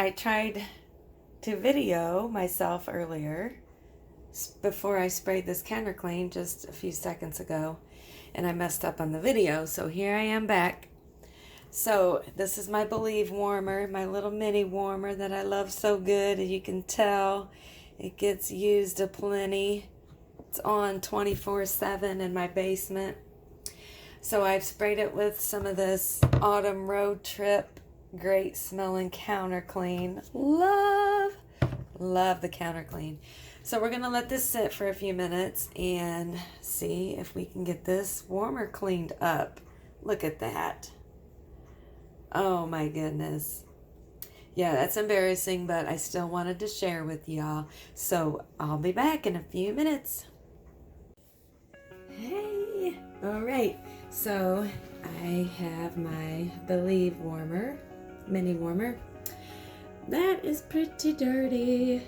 I tried to video myself earlier before I sprayed this counter clean just a few seconds ago, and I messed up on the video, so here I am back. So this is my Believe warmer, my little mini warmer that I love so good. As you can tell, it gets used aplenty. It's on 24/7 in my basement. So I've sprayed it with some of this Autumn Road Trip great smelling counter clean. Love the counter clean. So we're gonna let this sit for a few minutes and see if we can get this warmer cleaned up. Look at that. Oh my goodness. Yeah, that's embarrassing, but I still wanted to share with y'all. So I'll be back in a few minutes. Hey, all right. So I have my Believe warmer, mini warmer. That is pretty dirty.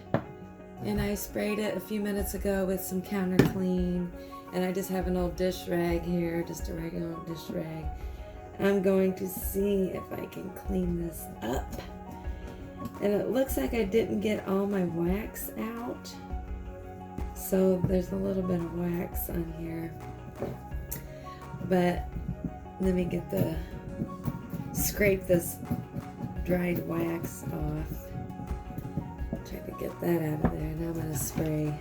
And I sprayed it a few minutes ago with some counter clean. And I just have an old dish rag here, just a regular old dish rag. I'm going to see if I can clean this up. And it looks like I didn't get all my wax out. So there's a little bit of wax on here. But let me scrape this dried wax off. Try to get that out of there. Now I'm going to spray.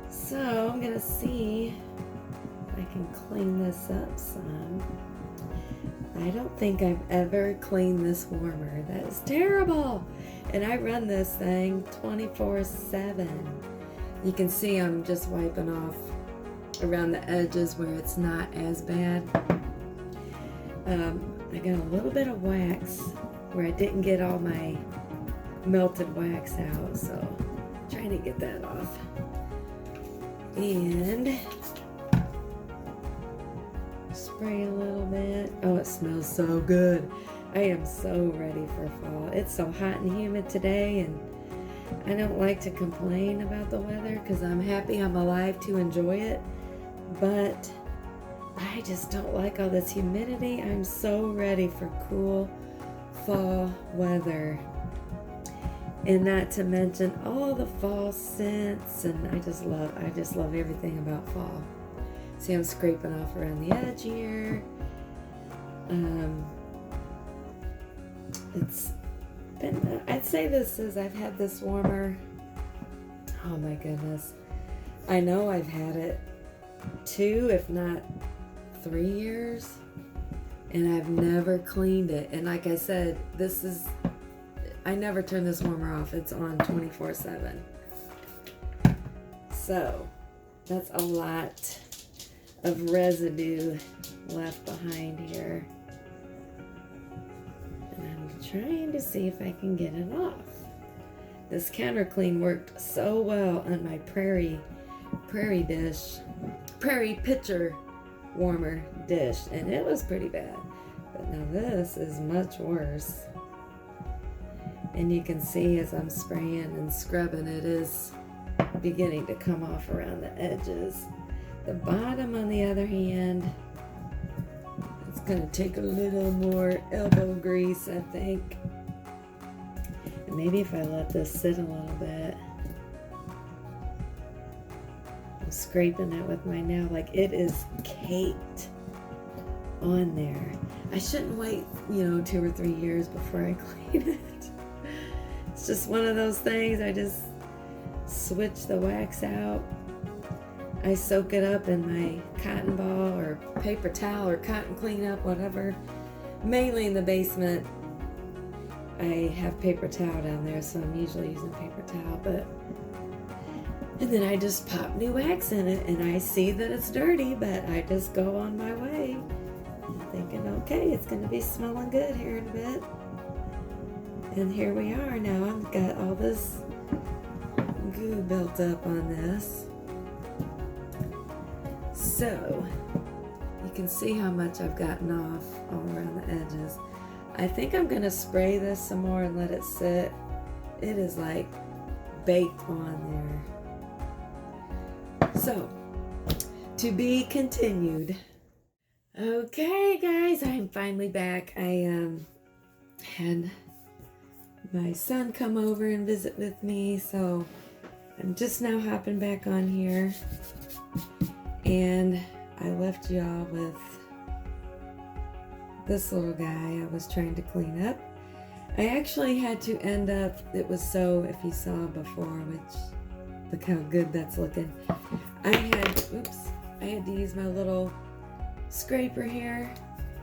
So I'm going to see if I can clean this up some. I don't think I've ever cleaned this warmer. That is terrible. And I run this thing 24/7. You can see I'm just wiping off around the edges where it's not as bad. I got a little bit of wax where I didn't get all my melted wax out, so I'm trying to get that off. And spray a little bit. Oh, it smells so good. I am so ready for fall. It's so hot and humid today, and I don't like to complain about the weather because I'm happy I'm alive to enjoy it, but I just don't like all this humidity. I'm so ready for cool fall weather. And not to mention all the fall scents, and I just love everything about fall. See, I'm scraping off around the edge here. It's been, I'd say I've had this warmer, oh my goodness. I know I've had it 2, if not 3 years, and I've never cleaned it. And like I said, I never turn this warmer off. It's on 24/7. So that's a lot of residue left behind here. And I'm trying to see if I can get it off. This counter clean worked so well on my prairie pitcher warmer dish, and it was pretty bad. But now this is much worse. And you can see as I'm spraying and scrubbing, it is beginning to come off around the edges. The bottom, on the other hand, it's going to take a little more elbow grease, I think. And maybe if I let this sit a little bit. I'm scraping it with my nail like it is caked on there. I shouldn't wait, 2 or 3 years before I clean it. It's just one of those things. I just switch the wax out. I soak it up in my cotton ball or paper towel or cotton cleanup, whatever. Mainly in the basement, I have paper towel down there, so I'm usually using paper towel. And then I just pop new wax in it, and I see that it's dirty, but I just go on my way, thinking, okay, it's going to be smelling good here in a bit. And here we are now. I've got all this goo built up on this. So you can see how much I've gotten off all around the edges. I think I'm going to spray this some more and let it sit. It is like baked on there. So, to be continued. Okay, guys, I'm finally back. had my son come over and visit with me, so I'm just now hopping back on here, and I left y'all with this little guy I was trying to clean up. I actually had to end up, it was so, if you saw before, which look how good that's looking. I had to use my little scraper here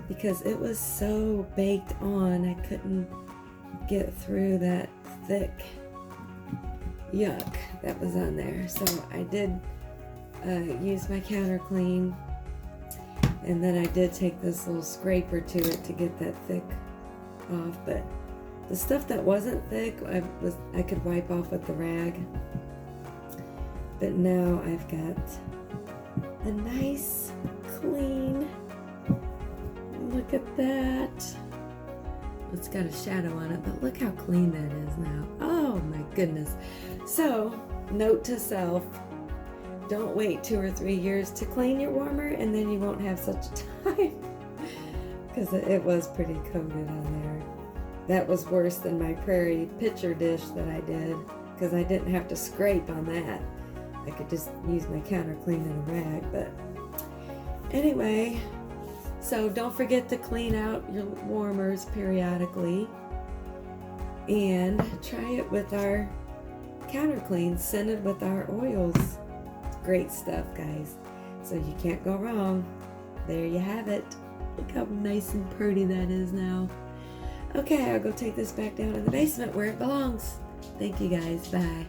because it was so baked on I couldn't get through that thick yuck that was on there. So I did use my counter clean, and then I did take this little scraper to it to get that thick off, but the stuff that wasn't thick I could wipe off with the rag. But now I've got a nice clean, look at that. It's got a shadow on it, but look how clean that is now. Oh my goodness. So, note to self, don't wait 2 or 3 years to clean your warmer, and then you won't have such a time. Because it was pretty coated on there. That was worse than my Prairie pitcher dish that I did, because I didn't have to scrape on that. I could just use my counter clean in a rag. But anyway, so don't forget to clean out your warmers periodically, and try it with our counter clean scented with our oils. Great stuff, guys. So you can't go wrong. There you have it. Look how nice and pretty that is now. Okay, I'll go take this back down in the basement where it belongs. Thank you guys. Bye.